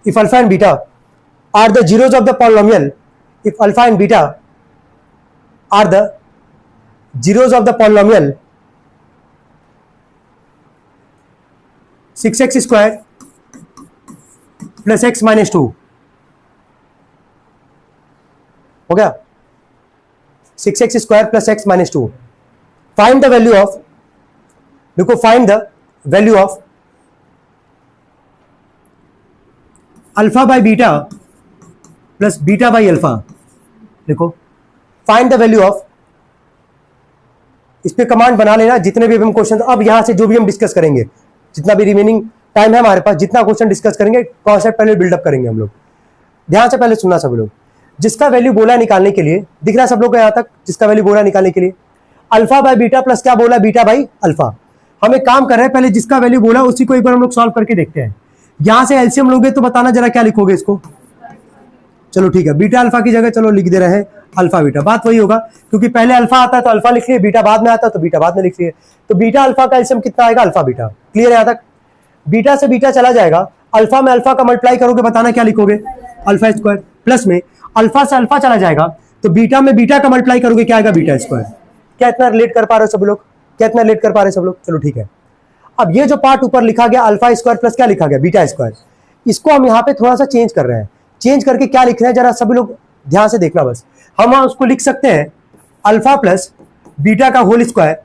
if alpha and beta are the zeros of the polynomial, if alpha and beta are the zeros of the polynomial 6x square plus x minus 2, हो गया 6x square plus x minus 2. Find the value of, देखो find the value of alpha by beta plus beta by alpha. देखो find the value of, इस पे command बना लेना जितने भी हम क्वेश्चन, अब यहां से जो भी हम डिस्कस करेंगे, जितना भी रिमेनिंग टाइम है हमारे पास, जितना क्वेश्चन डिस्कस करेंगे कॉन्सेप्ट पहले बिल्डअप करेंगे हम लोग. ध्यान से पहले सुनना सब लोग. जिसका वैल्यू बोला निकालने के लिए, दिख रहा है सब लोग को यहां तक, जिसका वैल्यू बोला निकालने के लिए अल्फा बाय बीटा प्लस क्या बोला, बीटा बाई अल्फा. हम एक काम कर रहे हैं, पहले जिसका वैल्यू बोला उसी को एक बार हम लोग सॉल्व करके देखते हैं. यहां से एलसीएम लोगे तो बताना जरा क्या लिखोगे इसको. चलो ठीक है, बीटा अल्फा की जगह चलो लिख दे रहे हैं अल्फा बीटा. बात वही होगा क्योंकि पहले अल्फा आता है तो अल्फा लिख लिए, बीटा बाद में आता है तो बीटा बाद में लिख लिए. तो बीटा अल्फा का एलसीएम कितना आएगा, अल्फा बीटा. क्लियर है यहां तक. बीटा से बीटा चला जाएगा, अल्फा में अल्फा का मल्टीप्लाई करोगे, बताना क्या लिखोगे, अल्फा स्क्वायर. प्लस में अल्फा से अल्फा चला जाएगा तो बीटा में बीटा का मल्टीप्लाई करोगे, क्या आएगा, बीटा स्क्वायर. क्या इतना रिलेट कर पा रहे हो सब लोग, क्या इतना रिलेट कर पा रहे हैं सब लोग. चलो ठीक है. अब ये जो पार्ट ऊपर लिखा गया अल्फा स्क्वायर प्लस क्या लिखा गया, बीटा स्क्वायर, इसको हम यहाँ पे थोड़ा सा चेंज कर रहे हैं. चेंज करके क्या लिख रहे हैं जरा सभी लोग ध्यान से देखना बस. हम उसको लिख सकते हैं अल्फा प्लस बीटा का होल स्क्वायर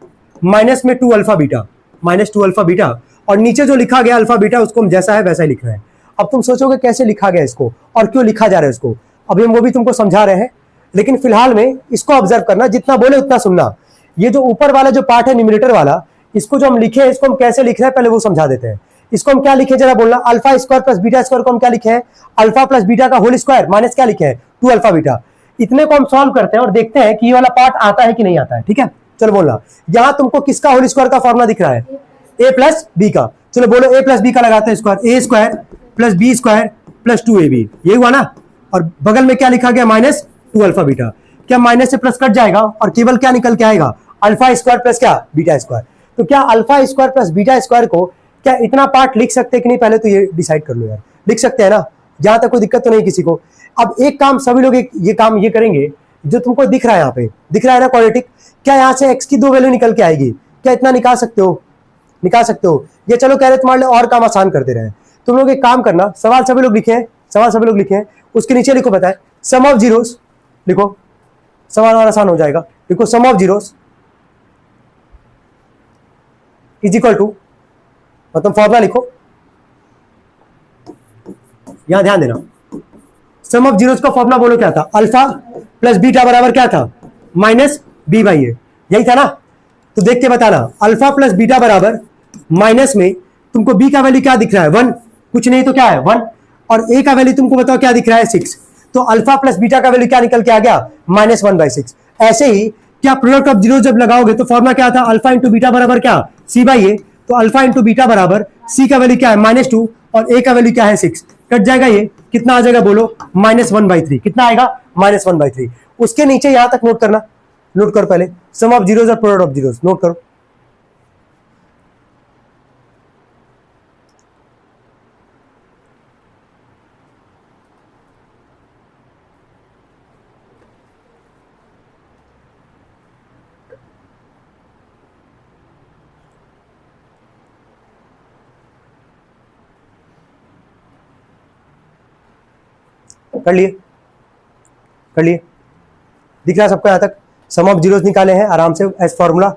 माइनस में 2 alpha beta, minus 2 alpha beta, और नीचे जो लिखा गया अल्फा बीटा उसको हम जैसा है वैसा ही लिख रहे हैं. अब तुम सोचोगे कैसे लिखा गया इसको और क्यों लिखा जा रहा है इसको, अभी हम वो भी तुमको समझा रहे हैं. लेकिन फिलहाल में इसको ऑब्जर्व करना, जितना बोले उतना सुनना. ये जो ऊपर वाला जो पार्ट है न्यूमरेटर वाला, इसको जो हम लिखे हैं इसको हम कैसे लिख रहे हैं पहले वो समझा देते हैं. इसको हम क्या लिखे जरा बोलना, alpha square plus beta square को हम क्या लिखे हैं, अल्फा प्लस बीटा का होल स्क्वायर माइनस क्या लिखे हैं, 2 अल्फा बीटा. इतने को हम सॉल्व करते हैं और देखते हैं कि ये वाला पार्ट आता है कि नहीं आता है. ठीक है, चलो बोलना. यहां तुमको किसका होल स्क्वायर का फॉर्मूला दिख रहा है, ए प्लस बी का. चलो बोलो ए प्लस बी का लगाते हैं square, A square plus B square plus 2ab, ये हुआ ना. और बगल में क्या लिखा गया, माइनस 2 अल्फा बीटा. क्या माइनस से प्लस कट जाएगा और केवल क्या निकल के आएगा, अल्फा स्क्वायर प्लस क्या, बीटा स्क्वायर. तो क्या alpha square plus beta square को क्या इतना पार्ट लिख सकते हैं कि नहीं, पहले तो ये डिसाइड कर लो यार. लिख सकते हैं ना, जहां तक कोई दिक्कत तो नहीं किसी को. अब एक काम सभी लोग ये काम ये करेंगे, जो तुमको दिख रहा है यहाँ पे, दिख रहा है ना क्वाड्रेटिक, क्या यहाँ से x की 2 वैल्यू निकल के आएगी, क्या इतना निकाल सकते हो, निकाल सकते हो. ये चलो कह रहे तुम्हारे लिए और काम आसान कर दे रहे हैं. तुम लोग एक काम करना, सवाल सभी लोग लिखे हैं, सवाल सभी लोग लिखे हैं, उसके नीचे लिखो बताए सम ऑफ जीरोस, लिखो सवाल और आसान हो जाएगा. लिखो sum of zeros is equal to, मतलब फॉर्मूला लिखो, यहां ध्यान देना. सम ऑफ जीरोस का फॉर्मूला बोलो क्या था, अल्फा प्लस बीटा बराबर क्या था, माइनस बी बाई ए, यही था ना. तो देख के बताना, अल्फा प्लस बीटा बराबर माइनस में तुमको बी का वैल्यू क्या दिख रहा है, 1, कुछ नहीं तो क्या है 1, और ए का वैल्यू तुमको बताओ क्या दिख रहा है 6. तो अल्फा प्लस बीटा का वैल्यू क्या निकल के आ गया, माइनस 1/6. ऐसे ही क्या प्रोडक्ट ऑफ जीरो जब लगाओगे तो फॉर्मूला क्या था, अल्फा इंटू बीटा बराबर क्या, सी बाई ए. तो अल्फा इंटू बीटा बराबर सी का वैल्यू क्या है, -2, और ए का वैल्यू क्या है 6. कट जाएगा, ये कितना आ जाएगा बोलो, -1/3. कितना आएगा, -1/3. उसके नीचे यहां तक नोट करना, नोट करो पहले, सम ऑफ जीरोस और प्रोडक्ट ऑफ जीरोस नोट करो. कर लिए, कर लिए, दिख रहा है सबको यहां तक. सम ऑफ जीरोस निकाले हैं आराम से as formula,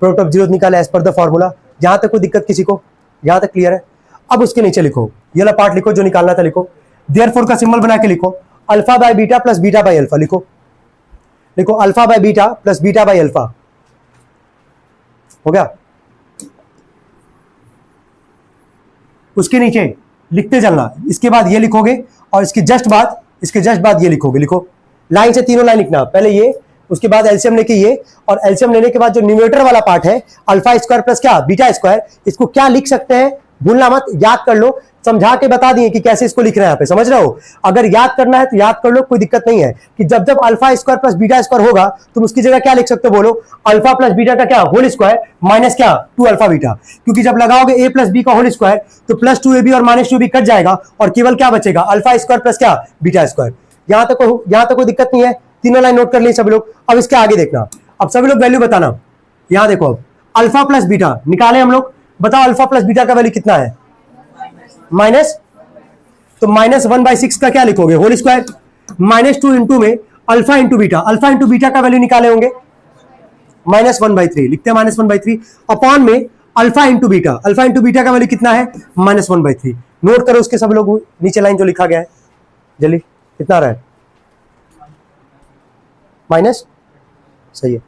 product of zeros निकाले एज पर द फॉर्मूला. यहां तक कोई दिक्कत किसी को, यहां तक क्लियर है. अब उसके नीचे लिखो, ये वाला पार्ट लिखो जो निकालना था, लिखो देयरफॉर का सिंबल बना के लिखो, alpha by beta plus beta by alpha. लिखो, लिखो alpha by beta plus beta by alpha. हो गया. उसके नीचे लिखते चलना, इसके बाद ये लिखोगे और इसके जस्ट बाद ये लिखोगे. लिखो लाइन से तीनों लाइन लिखना, पहले ये, उसके बाद एलसीएम लेके ये, और एलसीएम लेने के बाद जो न्यूमरेटर वाला पार्ट है अल्फा स्क्वायर प्लस क्या, बीटा स्क्वायर, इसको क्या लिख सकते हैं भूलना मत, याद कर लो. समझा के बता दिए कि कैसे इसको लिख रहे हैं यहाँ पे, समझ रहे हो। अगर याद करना है तो याद कर लो, कोई दिक्कत नहीं है कि जब जब alpha square plus beta square होगा तुम उसकी जगह क्या लिख सकते हो, बोलो अल्फा प्लस बीटा का क्या होल स्क्वायर माइनस क्या 2 अल्फा बीटा, क्योंकि जब लगाओगे a प्लस बी का होल स्क्वायर तो प्लस 2ab और माइनस 2b कट जाएगा और केवल क्या बचेगा अल्फा स्क्वायर प्लस क्या बीटा स्क्वायर। यहां तक कोई दिक्कत नहीं है, तीनों लाइन नोट कर ली सभी लोग। अब इसके आगे देखना, अब सभी लोग वैल्यू बताना। यहां देखो अब अल्फा प्लस बीटा निकाले हम लोग, बताओ अल्फा प्लस बीटा का वैल्यू कितना है माइनस, तो -1/6 का क्या लिखोगे होल स्क्वायर, -2 इंटू में अल्फा इंटू बीटा का वैल्यू निकाले होंगे -1/3, लिखते हैं -1/3 अपॉन में अल्फा इंटू बीटा का वैल्यू कितना है -1/3। नोट करो उसके सब लोग नीचे लाइन जो लिखा गया है, जल्दी कितना आ रहा है माइनस, सही है,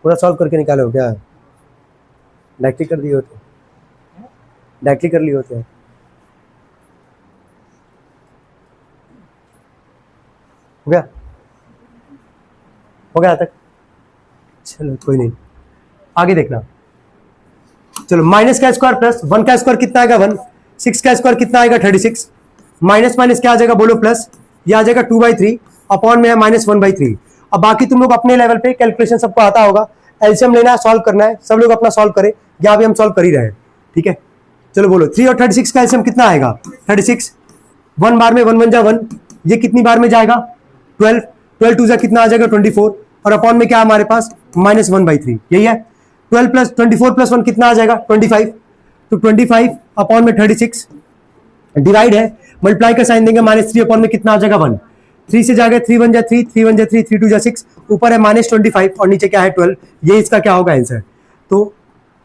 पूरा सॉल्व करके निकाले हो क्या, डायरेक्टली कर दिए होते, डायरेक्टली कर लिए होते हैं। हो गया तक, चलो कोई नहीं, आगे देखना। चलो माइनस का स्क्वायर प्लस 1 का स्क्वायर कितना आएगा 1, 6 का स्क्वायर कितना आएगा 36, माइनस माइनस क्या आ जाएगा बोलो प्लस, ये आ जाएगा 2/3 अपॉन में है -1/3। अब बाकी तुम लोग अपने लेवल पे कैलकुलेशन सबको आता होगा, एलसीएम लेना है, सॉल्व करना है, सब लोग अपना सॉल्व करें, यहाँ भी हम सॉल्व कर ही रहे हैं, ठीक है। चलो बोलो 3 और 36 का एलसीएम कितना आएगा 36, 1 बार में 1 1 जा 1, ये कितनी बार में जाएगा 12, 12 2 जा कितना आ जाएगा 24 और अपॉन में क्या हमारे पास -1/3, यही है। 12 प्लस 24 प्लस 1 कितना आ जाएगा 25, तो 25 अपॉन में 36 डिवाइड है, मल्टीप्लाई का साइन देंगे -3 अपॉन में कितना आ जाएगा 1, 3 से जाएगा 3 1 जा 3, 3 1 जा 3, 3 2 जा 6, ऊपर है -25 और नीचे क्या है 12, ये इसका क्या होगा आंसर। तो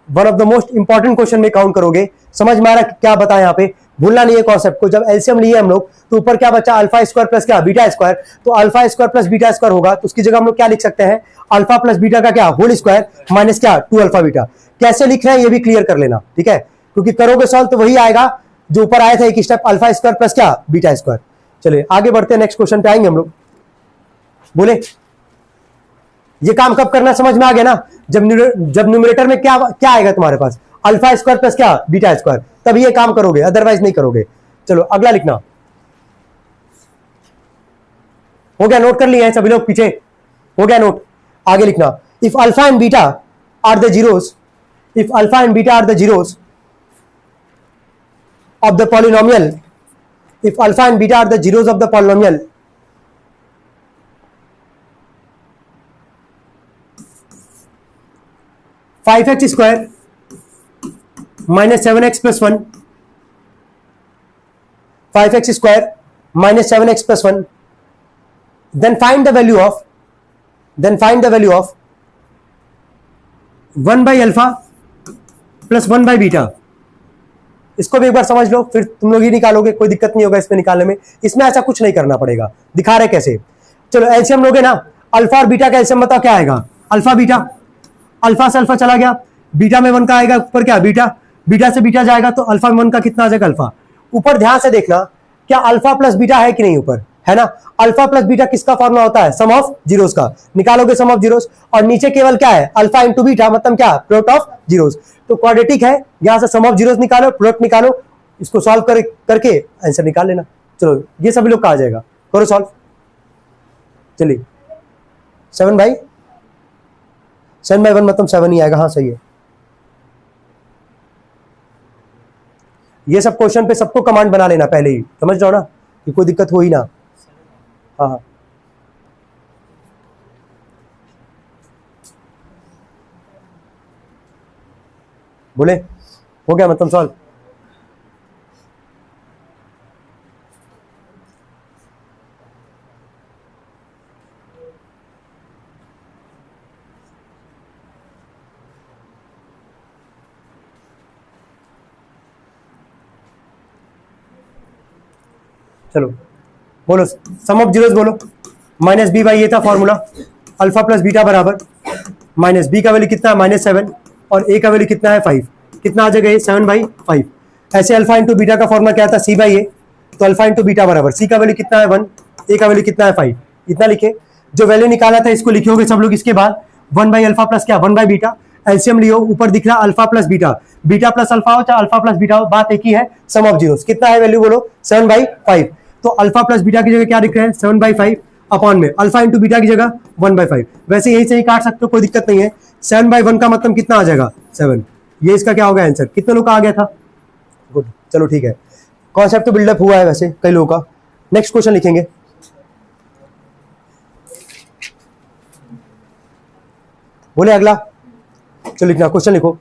one of the most important question में काउंट करोगे, समझ में आ रहा क्या बताया यहाँ पे, भूलना नहीं है कॉन्सेप्ट को। जब एलसीएम लिए हम लोग तो ऊपर क्या बचा अल्फा स्क्वायर प्लस क्या बीटा स्क्वायर, तो alpha square plus beta square होगा तो उसकी जगह हम लोग क्या लिख सकते हैं अल्फा प्लस बीटा का क्या होल स्क्वायर माइनस क्या 2 अल्फा बीटा। कैसे लिख रहे हैं ये भी क्लियर कर लेना, ठीक है, क्योंकि करोगे सॉल्व तो वही आएगा जो ऊपर आया था एक स्टेप अल्फा स्क्वायर प्लस क्या बीटा स्क्वायर। चलिए आगे बढ़ते हैं, नेक्स्ट क्वेश्चन पे आएंगे हम लोग। बोले ये काम कब करना समझ में आ गया ना, जब न्यूमरेटर में क्या क्या आएगा तुम्हारे पास अल्फा स्क्वायर प्लस क्या बीटा स्क्वायर, तब ये काम करोगे, अदरवाइज नहीं करोगे। चलो अगला लिखना, हो गया, नोट कर लिए हैं सभी लोग पीछे, हो गया नोट। आगे लिखना, if alpha and beta are the zeros, if alpha and beta are the zeros of the polynomial, if alpha and beta are the zeros of the polynomial, five x square minus 7x plus 1, 5x square minus 7x plus 1, then find the value of 1 by alpha plus 1 by beta। इसको भी एक बार समझ लो, फिर तुम लोग ही निकालोगे, कोई दिक्कत नहीं होगा इसमें निकालने में, इसमें ऐसा कुछ नहीं करना पड़ेगा, दिखा रहे कैसे। चलो एलसीएम लोगे ना, अल्फा और बीटा का एलसीएम बताओ क्या आएगा, अल्फा बीटा, अल्फा से अल्फा चला गया, बीटा में 1 का आएगा ऊपर क्या बीटा, बीटा से बीटा जाएगा तो अल्फा में 1 का कितना आ जाएगा अल्फा। ऊपर ध्यान से देखना क्या अल्फा प्लस बीटा है कि नहीं ऊपर, है ना। अल्फा प्लस बीटा किसका फॉर्मूला होता है सम ऑफ जीरोस का, निकालोगे सम ऑफ जीरोस, और नीचे केवल क्या है अल्फा इंटू बीटा मतलब क्या प्रोडक्ट ऑफ जीरोस, तो क्वाड्रेटिक है, यहां से सम ऑफ जीरोस निकालो, प्रोडक्ट निकालो, इसको सॉल्व करके आंसर निकाल लेना। चलो ये सभी लोग का आ जाएगा, करो सॉल्व। चलिए 7/1 मतलब 7 ही आएगा, हाँ सही है। ये सब क्वेश्चन पे सबको कमांड बना लेना पहले ही, समझ जाओ ना कि कोई दिक्कत हो ही ना। हाँ बोले हो गया मतलब सॉल्व। चलो बोलो सम ऑफ जीरोस बोलो, माइनस बी बाई ये था फॉर्मूला, अल्फा प्लस बीटा बराबर माइनस बी का वैल्यू कितना है -7 और ए का वैल्यू कितना है 5, कितना आ जाएगा ये 7/5। ऐसे अल्फा इंटू बीटा का फॉर्मूला क्या था सी बाई ए, तो अल्फा इंटू बीटा बराबर सी का वैल्यू कितना है 1, ए का वैल्यू कितना है 5, इतना लिखे। जो वैल्यू निकाला था इसको लिखे होगे सब लोग, इसके बाद 1 बाई अल्फा प्लस क्या 1 बाई बीटा, एलसीएम लियो, ऊपर दिख रहा alpha plus beta, beta plus alpha हो चाहे अल्फा प्लस बीटा हो, बात एक ही है, सम ऑफ जीरोस। कितना है वैल्यू बोलो, 7/5। तो अल्फा प्लस बीटा की जगह क्या दिख रहा है, 7/5 अपॉन में अल्फा इंटू बीटा की जगह 1/5। वैसे यही से ही काट सकते हो, कोई दिक्कत नहीं है। 7/1 का मतलब कितना आ जाएगा, 7। ये इसका क्या होगा आंसर। कितने लोग का आ गया था, गुड, चलो ठीक है। कॉन्सेप्ट तो बिल्डअप हुआ है वैसे कई लोगों का। नेक्स्ट क्वेश्चन लिखेंगे, बोले अगला, चलो लिखना, क्वेश्चन लिखो।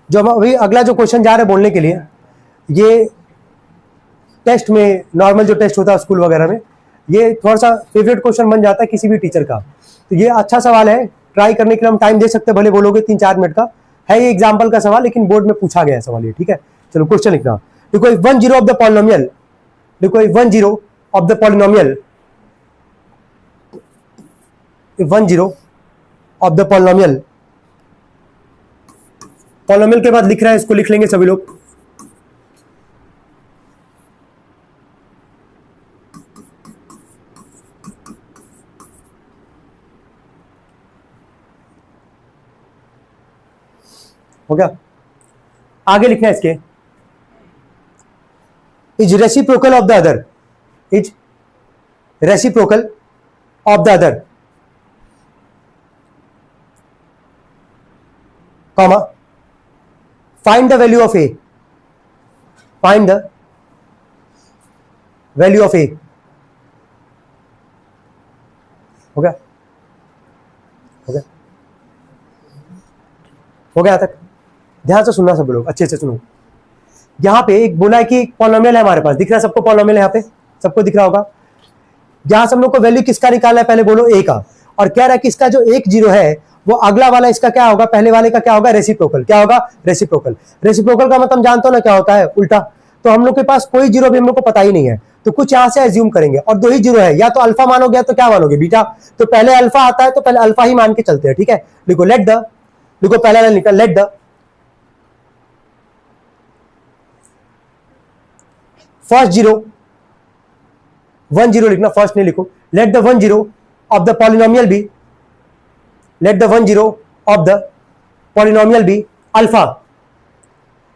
जो हम अभी अगला जो क्वेश्चन जा रहे हैं बोलने के लिए, ये टेस्ट में, नॉर्मल जो टेस्ट होता है स्कूल वगैरह में, ये थोड़ा सा फेवरेट क्वेश्चन बन जाता है किसी भी टीचर का। तो ये अच्छा सवाल है, ट्राई करने के लिए हम टाइम दे सकते हैं, भले बोलोगे 3-4 मिनट का है। ये एग्जाम्पल का सवाल, लेकिन बोर्ड में पूछा गया है सवाल ये, ठीक है। चलो क्वेश्चन लिखना। देखो 10 ऑफ द पॉलिनोमियल, देखो 10 of the polynomial, 10 of the polynomial, polynomial के बाद लिख रहा है, इसको लिख लेंगे सभी लोग। हो गया, आगे लिखना है इसके, is reciprocal of the other, is reciprocal of the other, comma, find the value of A, find the value of A. हो गया, हो गया, हो गया तक। ध्यान से सुनना सब लोग, अच्छे से सुनो। यहां पे एक बोला है कि पॉलिनोमियल है हमारे पास, दिख रहा है सबको पॉलिनोमियल है, यहाँ पे सबको दिख रहा होगा। यहां से हम लोग को वैल्यू किसका निकालना है, पहले बोलो ए का। और कह रहा है कि इसका जो 1 है वो अगला वाला इसका क्या होगा, पहले वाले का क्या होगा, रेसिप्रोकल। क्या होगा, रेसिप्रोकल। रेसिप्रोकल का मतलब जानते हो ना क्या होता है, उल्टा। तो हम लोग के पास कोई जीरो भी हम लोग को पता ही नहीं है, तो कुछ यहां से एज्यूम करेंगे। और 2 ही जीरो है, या तो अल्फा मानोगे या तो क्या मानोगे, बीटा। तो पहले अल्फा आता है तो पहले अल्फा ही मान के चलते हैं, ठीक है। देखो लेट द, देखो पहला लाइन निकल, लेट द फर्स्ट 10 लिखना, फर्स्ट नहीं लिखो। Let the 10 of the polynomial be, let the 10 of the polynomial be alpha,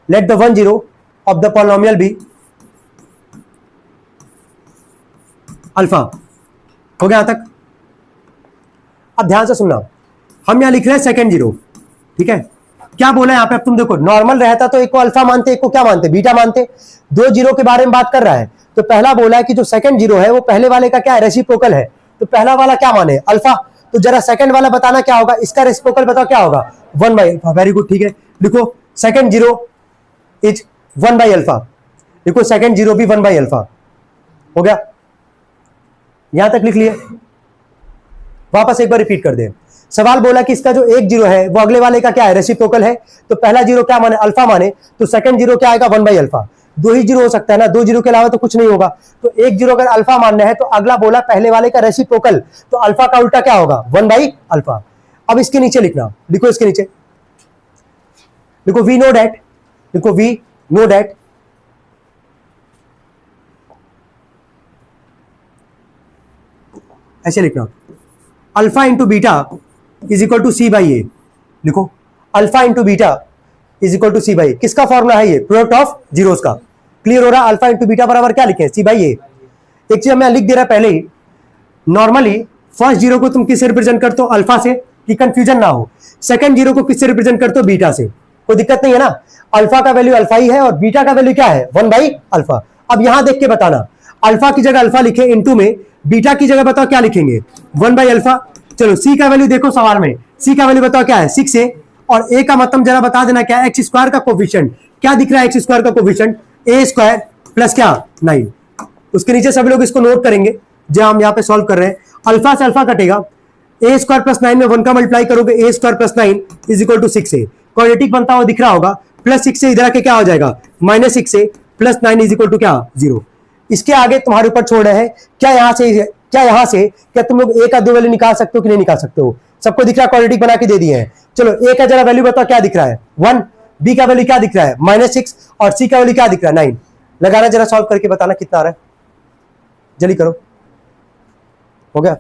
let the 10 of the polynomial be alpha. हो गया यहां तक। अब ध्यान से सुनना, हम यहां लिख रहे हैं सेकंड 0, ठीक है। क्या बोला यहां पे, अब तुम देखो, नॉर्मल रहता तो एक को अल्फा मानते, एक को क्या मानते, बीटा मानते। 2 जीरो के बारे में बात कर रहा है, तो पहला बोला है कि जो सेकंड 0 है वो पहले वाले का क्या है, रेसिप्रोकल है। तो पहला वाला क्या माने, अल्फा। तो जरा सेकंड वाला बताना क्या होगा, इसका रेसिप्रोकल बताओ क्या होगा, 1/अल्फा। वेरी गुड, ठीक है। लिखो सेकंड 0 इज 1/अल्फा। देखो सेकंड 0 भी 1/अल्फा। हो गया, यहां तक लिख लिए। वापस एक बार रिपीट कर दे। सवाल बोला कि इसका जो 1 0 है वो अगले वाले का क्या है, रेसिप्रोकल है। तो पहला 0 क्या माने, अल्फा माने। तो सेकंड 0 क्या आएगा, 1/अल्फा। 2 ही 0 हो सकता है ना, 2 0 के अलावा तो कुछ नहीं होगा। तो 1 0 अगर अल्फा मानना है तो अगला बोला पहले वाले का रेसिप्रोकल, तो अल्फा का उल्टा क्या होगा, 1/अल्फा। अब इसके नीचे लिखना, लिखो इसके नीचे, लिखो वी नो डैट, लिखो वी नो डैट ऐसे लिखना, alpha into beta is equal to C/A। लिखो alpha into beta is equal to C/A। किसका फॉर्मूला है ये, प्रोडक्ट ऑफ जीरोस का। क्लियर हो रहा, अल्फा इंटू बीटा बराबर क्या लिखे, C/A। एक चीज मैं लिख दे रहा पहले ही, नॉर्मली फर्स्ट 0 को तुम किससे रिप्रेजेंट करते हो, अल्फा से, कि कंफ्यूजन ना हो। सेकंड 0 को किससे रिप्रेजेंट करते हो, बीटा से। कोई दिक्कत नहीं है ना, अल्फा का वैल्यू अल्फा ही है और बीटा का वैल्यू क्या है, 1/अल्फा। अब यहां देख के बताना, अल्फा की जगह अल्फा लिखे इंटू में, बीटा की जगह बताओ क्या लिखेंगे, 1/अल्फा। चलो सी का वैल्यू देखो सवाल में, सी का वैल्यू बताओ क्या है, 6a। और a का मतलब जरा बता देना क्या है, एक्स स्क्वायर का कोफिशिएंट। क्या दिख रहा है एक्स स्क्वायर का कोफिशिएंट, a² प्लस क्या 9। उसके नीचे सभी लोग इसको नोट करेंगे जो हम यहाँ पे सॉल्व कर रहे हैं। अल्फा से अल्फा कटेगा, a² + 9 में 1 का मल्टीप्लाई करोगे, a² + 9 is equal to 6a। Quadratic बनता हुआ दिख रहा होगा, प्लस 6 से इधर आके क्या हो जाएगा, -6a + 9 इज इक्वल टू क्या 0। इसके आगे तुम्हारे ऊपर छोड़ रहे हैं, क्या यहां से क्या तुम लोग a का 2 वैल्यू निकाल सकते हो कि नहीं निकाल सकते हो। सबको दिख रहा है, क्वाड्रेटिक बना के दे दिए हैं। चलो ए का जरा वैल्यू बताओ क्या दिख रहा है 1, बी का वैल्यू क्या दिख रहा है -6 और सी का वैल्यू क्या दिख रहा है 9। लगाना, जरा सॉल्व करके बताना कितना आ रहा है, जल्दी करो। हो गया?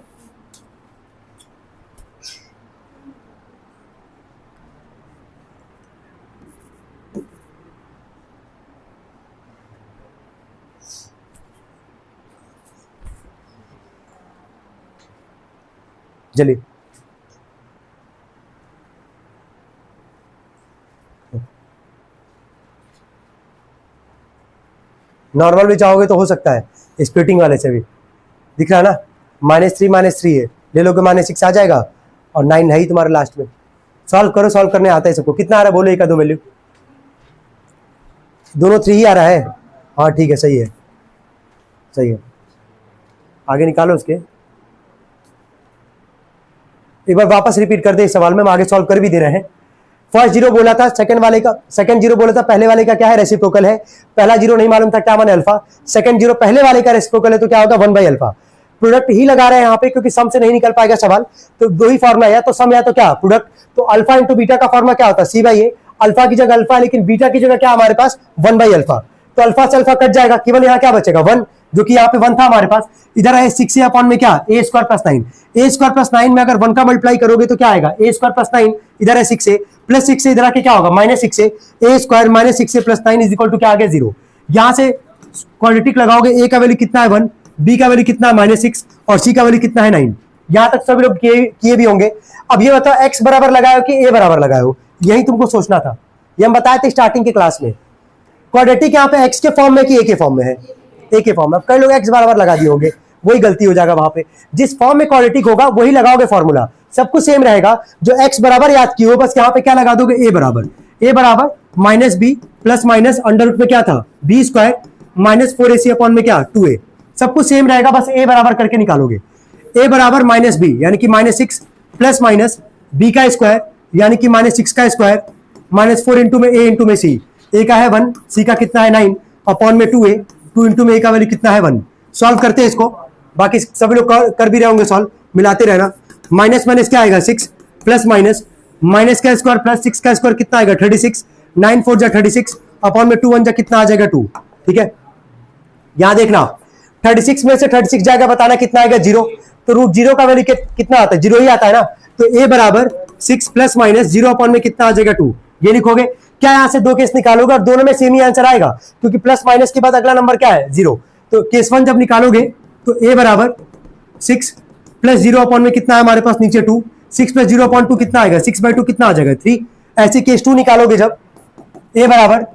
जल्दी। नॉर्मल भी चाहोगे तो हो सकता है, स्प्लिटिंग वाले से भी दिख रहा है ना, -3 है, ले लो कि -6 आ जाएगा और 9 है ही तुम्हारे लास्ट में। सॉल्व करो, सॉल्व करने आता है सबको। कितना आ रहा है बोलो, एक का दो वैल्यू, दोनों 3 ही आ रहा है। हाँ ठीक है, सही है, सही है। आगे निकालो उसके, एक बार वापस रिपीट कर दे इस सवाल में, हम आगे सॉल्व कर भी दे रहे हैं। फर्स्ट जीरो बोला था, सेकंड जीरो बोला था, पहले वाले का क्या है रेसिप्रोकल है। पहला जीरो नहीं मालूम था क्या माने अल्फा, सेकंड जीरो पहले वाले का रेसिप्रोकल है तो क्या होगा 1/अल्फा। प्रोडक्ट ही लगा रहे हैं यहाँ पे क्योंकि सम से नहीं निकल पाएगा सवाल, तो दो ही फॉर्मुला है, या तो सम या तो क्या प्रोडक्ट। तो अल्फा इंटू बीटा का फॉर्मुला क्या होता है C/A। अल्फा की जगह अल्फा है लेकिन बीटा की जगह क्या हमारे पास 1/अल्फा, तो अल्फा से अल्फा कट जाएगा, केवल यहाँ क्या बचेगा 1, जो कि यहाँ पे 1 था हमारे पास। इधर है 6 अपॉन में क्या a² + 9, a² + 9 में अगर 1 का मल्टीप्लाई करोगे तो क्या आएगा a² + 9, इधर है 6a प्लस 6 से इधर आके क्या होगा -6a, a² - 6a + 9 is equal to क्या आ गया 0। यहां से क्वाड्रेटिक लगाओगे, a का वैल्यू कितना है 1, b का वैल्यू कितना है -6 और c का वैल्यू कितना है 9। यहां तक सभी लोग किए भी होंगे। अब ये बताओ x बराबर लगाओ कि a बराबर लगाओ, यही तुमको सोचना था, ये हम बताए थे स्टार्टिंग के क्लास में। क्वाड्रेटिक यहाँ पे x के फॉर्म में कि a के फॉर्म में है, a के फॉर्म में। अब कई लोग x बराबर लगा दिए होंगे, वही गलती हो जाएगा वहां पे। जिस फॉर्म में क्वाड्रेटिक होगा वही लगाओगे फॉर्मूला, सब कुछ सेम रहेगा। जो x बराबर याद किए हो बस यहाँ पे क्या लगा दोगे a बराबर -b plus minus under root में क्या था b² -4ac अपॉन में क्या 2a, सब कुछ सेम रहेगा, बस a बराबर करके निकालोगे। a बराबर -b यानी कि -6 प्लस माइनस b का स्क्वायर यानी कि -6 का स्क्वायर -4 इंटू में a इंटू में c, a का है 1, c का कितना है 9 अपॉन में 2a, 2 इंटू में a का वैल्यू कितना है 1। सॉल्व करते हैं इसको, बाकी सभी लोग कर भी रहे होंगे सॉल्व, मिलाते रहना। माइनस माइनस क्या आएगा 6 प्लस माइनस माइनस का स्क्वायर प्लस 6 का स्क्वायर कितना आएगा 36, 9 4 जा 36 अपॉन में 2 1 जा कितना आ जाएगा 2। ठीक है, यहां देखना 36 में से 36 जाएगा, बताना कितना आएगा 0, तो रूट 0 का वैल्यू कितना आता है 0 ही आता है ना, तो a बराबर 6 प्लस माइनस 0 अपॉन में कितना आ जाएगा 2, ये लिखोगे। क्या यहां से दो केस निकालोगे और दोनों में सेम ही आंसर आएगा क्योंकि प्लस माइनस के बाद अगला नंबर क्या है 0, तो केस 1 जब निकालोगे तो a बराबर 6 प्लस 0 अपॉन में कितना है हमारे पास नीचे 2, 6 प्लस 0 अपॉन 2 कितना आएगा 6/2 कितना आ जाएगा 3। ऐसे केस 2 निकालोगे जब a बराबर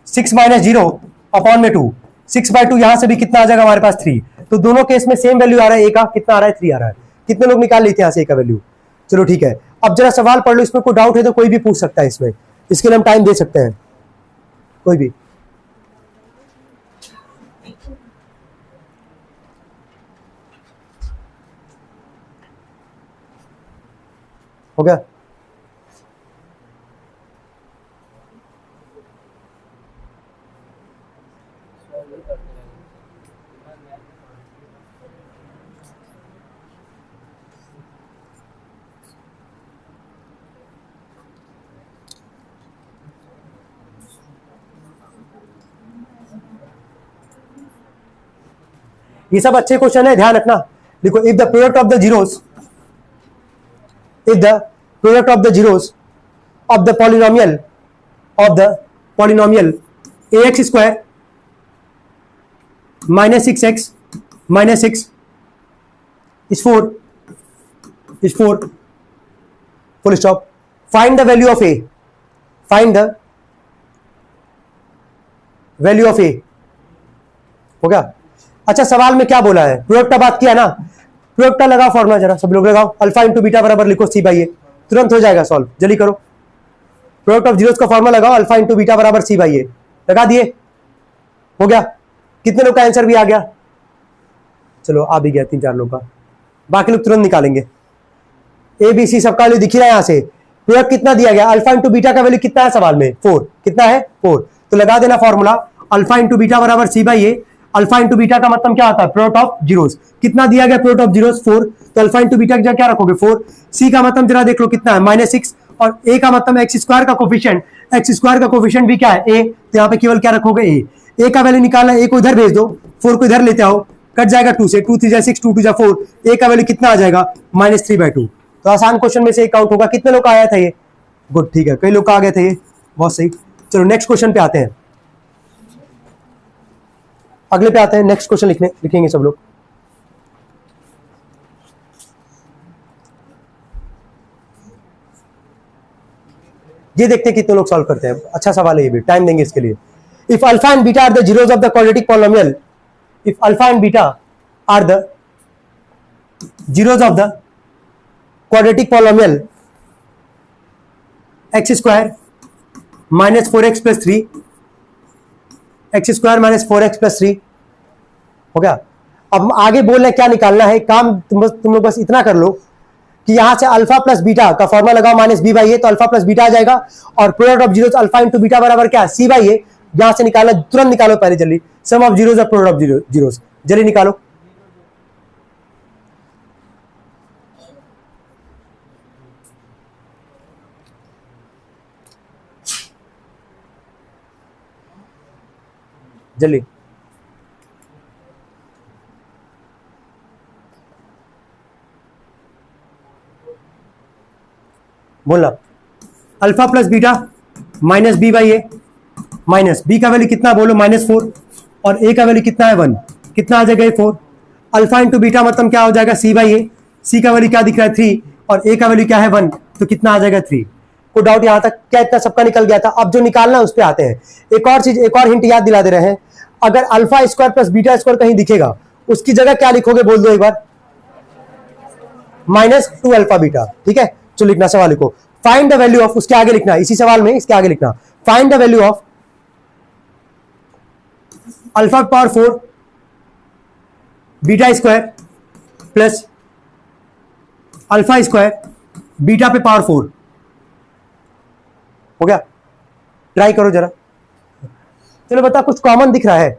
6 माइनस 0 अपॉन में 2, 6/2 यहां से भी कितना आ जाएगा हमारे पास 3, तो दोनों केस में सेम वैल्यू आ रहा है, a का कितना आ रहा है 3 आ रहा है। कितने लोग निकाल लेते हैं यहां से a का वैल्यू। चलो ठीक है, अब जरा सवाल पढ़ लो, इसमें कोई डाउट है तो कोई भी पूछ सकता है, इसमें इसके लिए हम टाइम दे सकते हैं, कोई भी। हो गया? ये सब अच्छे क्वेश्चन है, ध्यान रखना। देखो, if the product of the zeros, if the product of the zeros of the polynomial ax square minus 6x minus 6 is 4 full stop. Find the value of a, find the value of a। हो गया? अच्छा, सवाल में क्या बोला है, product का बात किया ना, प्रोडक्ट का लगाओ फॉर्मूला, जरा सब लोग लगाओ, अल्फा इंटू बीटा बराबर लिखो C/A, तुरंत हो जाएगा सॉल्व, जल्दी करो। प्रोडक्ट ऑफ जीरोस का फॉर्मूला लगाओ, अल्फा इंटू बीटा बराबर C/A, लगा दिए, हो गया। कितने लोग का आंसर भी आ गया? चलो आ भी गया 3-4 लोग का, बाकी लोग तुरंत निकालेंगे। ABC सबका वैल्यू दिख रहा है यहां से, प्रोडक्ट कितना दिया गया, अल्फा इंटू बीटा का वैल्यू कितना है सवाल में 4, कितना है 4, तो लगा देना फॉर्मूला, अल्फा इंटू बीटा बराबर C/A, अल्फा इंटू बीटा का मतलब क्या आता है, प्रोडक्ट ऑफ जीरोस। कितना दिया गया प्रोडक्ट ऑफ जीरोस, 4, तो अल्फा इंटू बीटा की जगह क्या रखोगे, 4। सी का मतलब जरा देख लो कितना है, -6, और ए का मतलब एक्स स्क्वायर का कोफिशिएंट, एक्स स्क्वायर का कोफिशिएंट भी क्या है, ए, तो यहाँ पे केवल क्या रखोगे, ए का वैल्यू निकालना, ए को इधर भेज दो, 4 को इधर लेते आओ, कट जाएगा 2 से, 2 3 जा 6, 2 2 जा 4, ए का वैल्यू कितना आ जाएगा, -3/2। तो आसान क्वेश्चन में से एक आउट होगा। कितने लोग का आया था ये, गुड, ठीक है, कई लोग का आ गए थे ये, बहुत सही। चलो नेक्स्ट क्वेश्चन पे आते हैं, अगले पे आते हैं, नेक्स्ट क्वेश्चन लिखेंगे सब लोग। ये देखते हैं कितने लोग सॉल्व करते हैं, अच्छा सवाल है ये भी, टाइम देंगे इसके लिए। If alpha and beta are the zeros of the quadratic polynomial, if alpha and beta are the zeros of the quadratic polynomial x square -4x + 3, x square -4x + 3 हो गया। अब आगे बोल रहे क्या निकालना है, काम तुम लोग बस इतना कर लो कि यहां से अल्फा प्लस बीटा का फॉर्मूला लगाओ, -b/a, तो अल्फा प्लस बीटा आ जाएगा, और product of zeros alpha into beta बराबर क्या, c/a। यहां से निकालना, तुरंत निकालो पहले जल्दी, सम ऑफ जीरोस और प्रोडक्ट ऑफ जीरोस, जल्दी निकालो। जल्दी बोलना, alpha plus beta -b/a, minus B का वैल्यू कितना बोलो, -4, और ए का वैल्यू कितना है 1, कितना आ जाएगा 4। अल्फा इंटू बीटा मतलब क्या हो जाएगा, c/a, सी का वैल्यू क्या दिख रहा है 3, और ए का वैल्यू क्या है 1, तो कितना आ जाएगा 3। कोई डाउट यहां तक, क्या इतना सबका निकल गया था। अब जो निकालना है उस पर आते हैं। एक और चीज, एक और हिंट याद दिला दे रहे हैं, अगर alpha square plus beta square कहीं दिखेगा, उसकी जगह क्या लिखोगे, बोल दो एक बार, -2 अल्फा बीटा, ठीक है। जो लिखना सवाल लिखो, फाइंड द वैल्यू ऑफ, उसके आगे लिखना, इसी सवाल में इसके आगे लिखना, find the value of alpha power 4 beta square plus alpha square beta पे पावर 4 हो गया। ट्राई करो जरा, चलो बता, कुछ कॉमन दिख रहा है,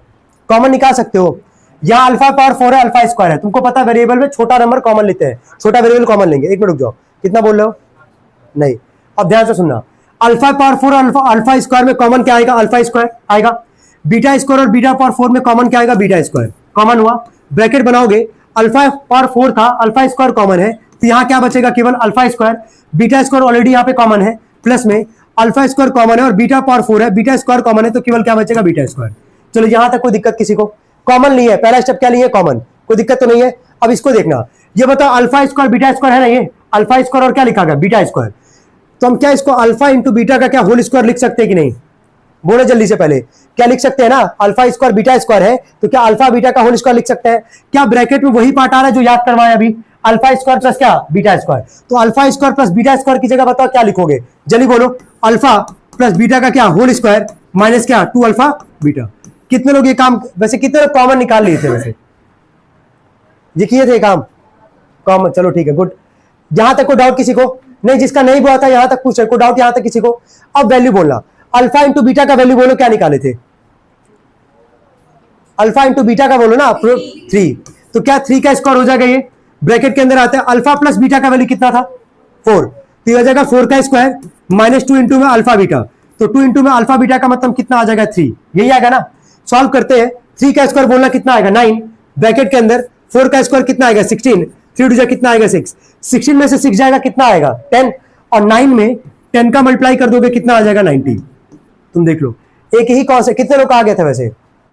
कॉमन निकाल सकते हो। यहां अल्फा पावर 4 है, अल्फा स्क्वायर है, तुमको पता है वेरिएबल में छोटा नंबर कॉमन लेते हैं, छोटा वेरिएबल कॉमन लेंगे। एक मिनट रुक जाओ, कितना बोल रहे हो, नहीं, अब ध्यान से सुनना, अल्फा पावर 4 अल्फा स्क्वायर में कॉमन क्या आएगा, अल्फा स्क्वायर आएगा, बीटा स्क्वायर और बीटा पावर 4 में कॉमन क्या आएगा, बीटा स्क्वायर, कॉमन हुआ, ब्रैकेट बनाओगे, अल्फा पावर 4 था, अल्फा स्क्वायर कॉमन है, तो यहां क्या बचेगा, केवल alpha square, beta square already यहां पे कॉमन है, प्लस में अल्फा स्क्वायर कॉमन है और बीटा पावर 4 है, बीटा स्क्वायर कॉमन है, तो केवल क्या बचेगा, बीटा स्क्वायर। चलो यहां तक कोई दिक्कत किसी को, कॉमन नहीं है, पहला स्टेप क्या नहीं है, कॉमन, कोई दिक्कत तो नहीं है। अब इसको देखना, ये बताओ अल्फा स्क्वायर बीटा स्क्वायर है ना, ये अल्फा स्क्वायर और क्या लिखा गया, बीटा स्क्वायर, तो हम क्या इसको अल्फा इंटू बीटा का क्या होल स्क्वायर लिख सकते हैं कि नहीं, बोलो जल्दी से, पहले क्या लिख सकते हैं ना, अल्फा स्क्वायर बीटा स्क्वायर है, तो क्या अल्फा बीटा का होल स्क्वायर लिख सकते हैं। क्या ब्रैकेट में वही पार्ट आ रहा है जो याद करवाया अभी, अल्फा स्क्वायर प्लस क्या, बीटा स्क्वायर, तो alpha square plus beta square की जगह बताओ क्या लिखोगे, जल्दी बोलो, अल्फा प्लस बीटा का क्या होल स्क्वायर माइनस क्या 2 अल्फा बीटा। कितने लोग ये काम, वैसे कितने लोग कॉमन निकाल लिए थे, वैसे ये किए थे काम कॉमन, चलो ठीक है, गुड। यहां तक कोई डाउट किसी को नहीं, जिसका नहीं हुआ था यहां तक पूछ, कोई डाउट यहां तक किसी को। अब वैल्यू बोलना, अल्फा इंटू बीटा का वैल्यू बोलो, क्या निकाले थे, अल्फा इंटू बीटा का बोलो ना, 3, तो क्या 3 का स्क्वायर हो जाएगा, ये ब्रैकेट के अंदर आता है, अल्फा प्लस बीटा का वैल्यू कितना था 4, तो हो जाएगा 4 का स्क्वायर -2 इंटू में अल्फा बीटा, तो 2 इंटू में अल्फा बीटा का मतलब कितना आ जाएगा 3, यही आएगा ना। सॉल्व करते हैं, 3 का स्क्वायर बोलना कितना आएगा 9, ब्रैकेट के अंदर 4 का स्क्वायर कितना आएगा 16, 3 टू जा कितना आएगा 6, 16 में से 6 जाएगा कितना आएगा 10, और 9 में 10 का मल्टीप्लाई कर दोगे कितना आ जाएगा 90। तुम देख लो, एक ही कौन से, कितने लोग आ गए थे वैसे,